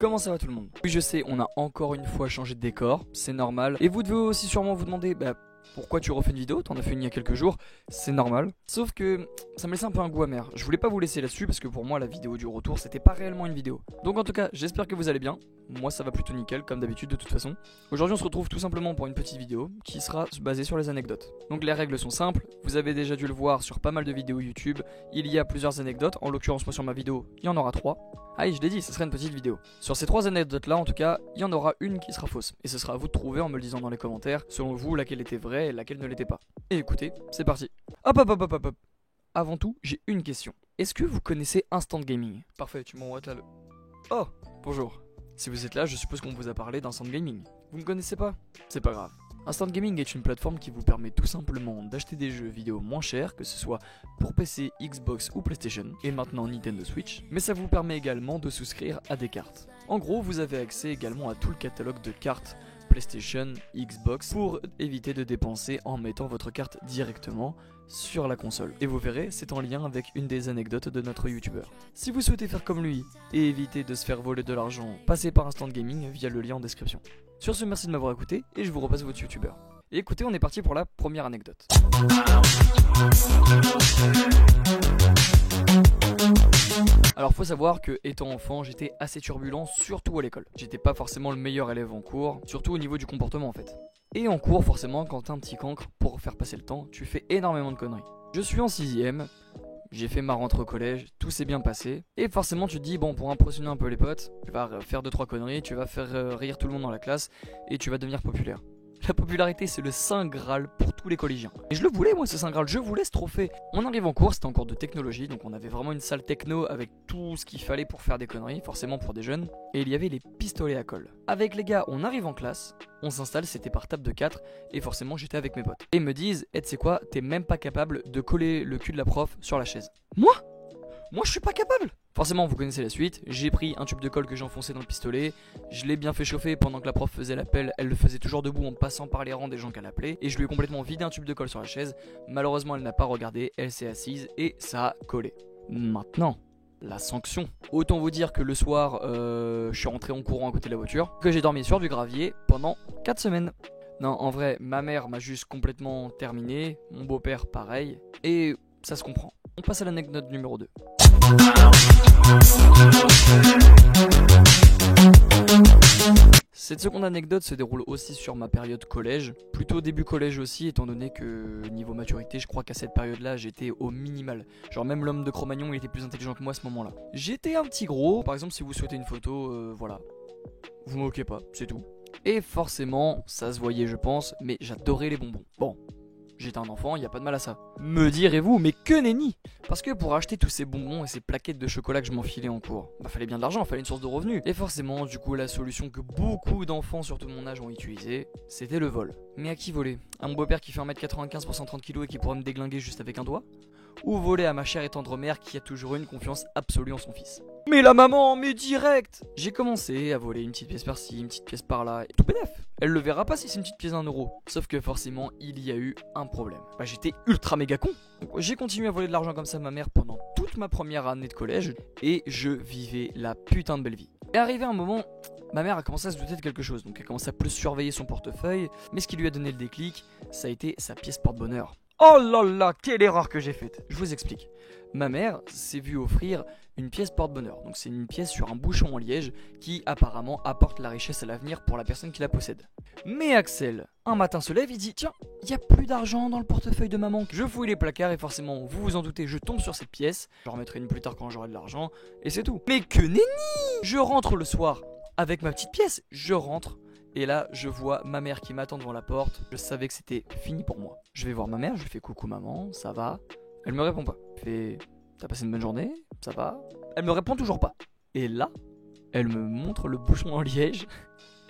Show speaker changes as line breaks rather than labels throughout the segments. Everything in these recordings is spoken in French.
Comment ça va tout le monde? Oui je sais, on a encore une fois changé de décor, c'est normal. Et vous devez aussi sûrement vous demander, pourquoi tu refais une vidéo? T'en as fait une il y a quelques jours, c'est normal. Sauf que ça me laissait un peu un goût amer. Je voulais pas vous laisser là-dessus parce que pour moi la vidéo du retour c'était pas réellement une vidéo. Donc en tout cas j'espère que vous allez bien. Moi ça va plutôt nickel comme d'habitude de toute façon. Aujourd'hui on se retrouve tout simplement pour une petite vidéo qui sera basée sur les anecdotes. Donc les règles sont simples, vous avez déjà dû le voir sur pas mal de vidéos YouTube. Il y a plusieurs anecdotes, en l'occurrence moi sur ma vidéo il y en aura 3. Ah et je l'ai dit, ce sera une petite vidéo. Sur ces 3 anecdotes là en tout cas, il y en aura une qui sera fausse. Et ce sera à vous de trouver en me le disant dans les commentaires, selon vous laquelle était vraie et laquelle ne l'était pas. Et écoutez, c'est parti. Hop. Avant tout, j'ai une question. Est-ce que vous connaissez Instant Gaming? Parfait, tu m'envoies là le... Oh, bonjour. Si vous êtes là, je suppose qu'on vous a parlé d'Instant Gaming. Vous ne connaissez pas? C'est pas grave. Instant Gaming est une plateforme qui vous permet tout simplement d'acheter des jeux vidéo moins chers, que ce soit pour PC, Xbox ou PlayStation, et maintenant Nintendo Switch, mais ça vous permet également de souscrire à des cartes. En gros, vous avez accès également à tout le catalogue de cartes PlayStation, Xbox, pour éviter de dépenser en mettant votre carte directement sur la console. Et vous verrez, c'est en lien avec une des anecdotes de notre youtubeur. Si vous souhaitez faire comme lui et éviter de se faire voler de l'argent, passez par Instant Gaming via le lien en description. Sur ce, merci de m'avoir écouté et je vous repasse votre youtubeur. Et écoutez, on est parti pour la première anecdote. Alors faut savoir que étant enfant j'étais assez turbulent, surtout à l'école. J'étais pas forcément le meilleur élève en cours, surtout au niveau du comportement en fait. Et en cours forcément quand t'es un petit cancre, pour faire passer le temps, tu fais énormément de conneries. Je suis en 6ème, j'ai fait ma rentrée au collège, tout s'est bien passé. Et forcément tu te dis bon, pour impressionner un peu les potes, tu vas faire 2-3 conneries, tu vas faire rire tout le monde dans la classe et tu vas devenir populaire. La popularité c'est le saint graal pour tous les collégiens. Et je le voulais moi ce saint graal, je voulais ce trophée. On arrive en cours, c'était en cours de technologie, donc on avait vraiment une salle techno avec tout ce qu'il fallait pour faire des conneries, forcément pour des jeunes. Et il y avait les pistolets à colle. Avec les gars, on arrive en classe, on s'installe, c'était par table de 4, et forcément j'étais avec mes potes. Et ils me disent, tu sais quoi, t'es même pas capable de coller le cul de la prof sur la chaise. Moi je suis pas capable. Forcément vous connaissez la suite, j'ai pris un tube de colle que j'ai enfoncé dans le pistolet, je l'ai bien fait chauffer pendant que la prof faisait l'appel, elle le faisait toujours debout en passant par les rangs des gens qu'elle appelait, et je lui ai complètement vidé un tube de colle sur la chaise. Malheureusement elle n'a pas regardé, elle s'est assise et ça a collé. Maintenant, la sanction. Autant vous dire que le soir, je suis rentré en courant à côté de la voiture, que j'ai dormi sur du gravier pendant 4 semaines. Non en vrai, ma mère m'a juste complètement terminé, mon beau-père pareil, et ça se comprend. On passe à l'anecdote numéro 2. Cette seconde anecdote se déroule aussi sur ma période collège, plutôt début collège aussi, étant donné que niveau maturité, je crois qu'à cette période-là, j'étais au minimal. Genre même l'homme de Cro-Magnon, il était plus intelligent que moi à ce moment-là. J'étais un petit gros, par exemple si vous souhaitez une photo, voilà, vous moquez pas, c'est tout. Et forcément, ça se voyait je pense, mais j'adorais les bonbons. Bon. J'étais un enfant, y a pas de mal à ça. Me direz-vous, mais que nenni! Parce que pour acheter tous ces bonbons et ces plaquettes de chocolat que je m'enfilais en cours, fallait bien de l'argent, fallait une source de revenus. Et forcément, du coup, la solution que beaucoup d'enfants, surtout de mon âge, ont utilisée, c'était le vol. Mais à qui voler? À mon beau-père qui fait 1m95 pour 130 kg et qui pourrait me déglinguer juste avec un doigt? Ou voler à ma chère et tendre mère qui a toujours une confiance absolue en son fils? Mais la maman, mais direct! J'ai commencé à voler une petite pièce par-ci, une petite pièce par-là, et tout bénef. Elle le verra pas si c'est une petite pièce d'1€. Sauf que forcément, il y a eu un problème. J'étais ultra méga con. J'ai continué à voler de l'argent comme ça à ma mère pendant toute ma première année de collège, et je vivais la putain de belle vie. Et arrivé un moment, ma mère a commencé à se douter de quelque chose, donc elle a commencé à plus surveiller son portefeuille, mais ce qui lui a donné le déclic, ça a été sa pièce porte-bonheur. Oh là là, quelle erreur que j'ai faite. Je vous explique. Ma mère s'est vue offrir une pièce porte-bonheur. Donc c'est une pièce sur un bouchon en liège qui apparemment apporte la richesse à l'avenir pour la personne qui la possède. Mais Axel, un matin se lève, il dit tiens, il n'y a plus d'argent dans le portefeuille de maman. Je fouille les placards et forcément, vous vous en doutez, je tombe sur cette pièce. Je remettrai une plus tard quand j'aurai de l'argent et c'est tout. Mais que nenni! Je rentre le soir avec ma petite pièce, je rentre. Et là, je vois ma mère qui m'attend devant la porte. Je savais que c'était fini pour moi. Je vais voir ma mère, je lui fais coucou maman, ça va? Elle me répond pas. Je fais t'as passé une bonne journée? Ça va? Elle me répond toujours pas. Et là, elle me montre le bouchon en liège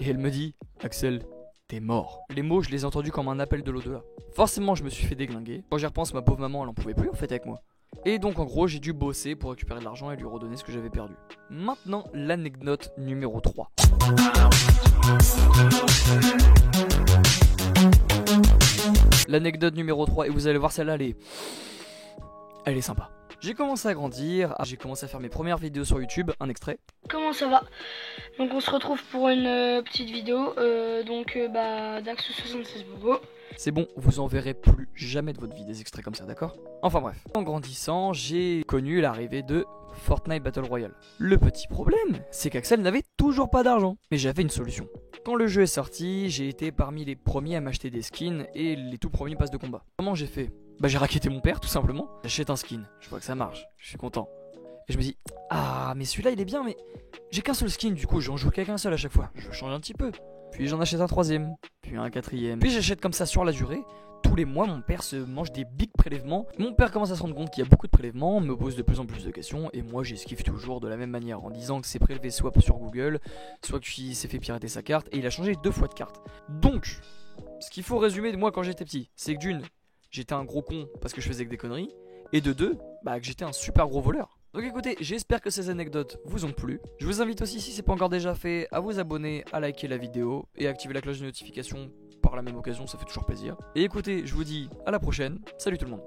et elle me dit Axel, t'es mort. Les mots, je les ai entendus comme un appel de l'au-delà. Forcément, je me suis fait déglinguer. Quand j'y repense, ma pauvre maman, elle en pouvait plus en fait avec moi. Et donc en gros, j'ai dû bosser pour récupérer de l'argent et lui redonner ce que j'avais perdu. Maintenant, l'anecdote numéro 3. L'anecdote numéro 3, et vous allez voir celle-là, elle est sympa. J'ai commencé à grandir, j'ai commencé à faire mes premières vidéos sur YouTube, un extrait.
Comment ça va? Donc on se retrouve pour une petite vidéo, Dax76 Bobo.
C'est bon, vous en verrez plus jamais de votre vie des extraits comme ça, d'accord? Enfin bref, en grandissant, j'ai connu l'arrivée de Fortnite Battle Royale. Le petit problème, c'est qu'Axel n'avait toujours pas d'argent, mais j'avais une solution. Quand le jeu est sorti, j'ai été parmi les premiers à m'acheter des skins et les tout premiers passes de combat. Comment j'ai fait? Bah j'ai racketté mon père tout simplement. J'achète un skin, je vois que ça marche, je suis content. Et je me dis, ah mais celui-là il est bien mais j'ai qu'un seul skin, du coup j'en joue qu'un seul à chaque fois. Je change un petit peu. Puis j'en achète un troisième, puis un quatrième. Puis j'achète comme ça sur la durée. Tous les mois, mon père se mange des big prélèvements. Mon père commence à se rendre compte qu'il y a beaucoup de prélèvements, me pose de plus en plus de questions, et moi j'esquive toujours de la même manière en disant que c'est prélevé soit sur Google, soit qu'il s'est fait pirater sa carte, et il a changé 2 fois de carte. Donc, ce qu'il faut résumer de moi quand j'étais petit, c'est que d'une, j'étais un gros con parce que je faisais que des conneries, et de deux, que j'étais un super gros voleur. Donc écoutez, j'espère que ces anecdotes vous ont plu. Je vous invite aussi, si c'est pas encore déjà fait, à vous abonner, à liker la vidéo et à activer la cloche de notification par la même occasion, ça fait toujours plaisir. Et écoutez, je vous dis à la prochaine. Salut tout le monde.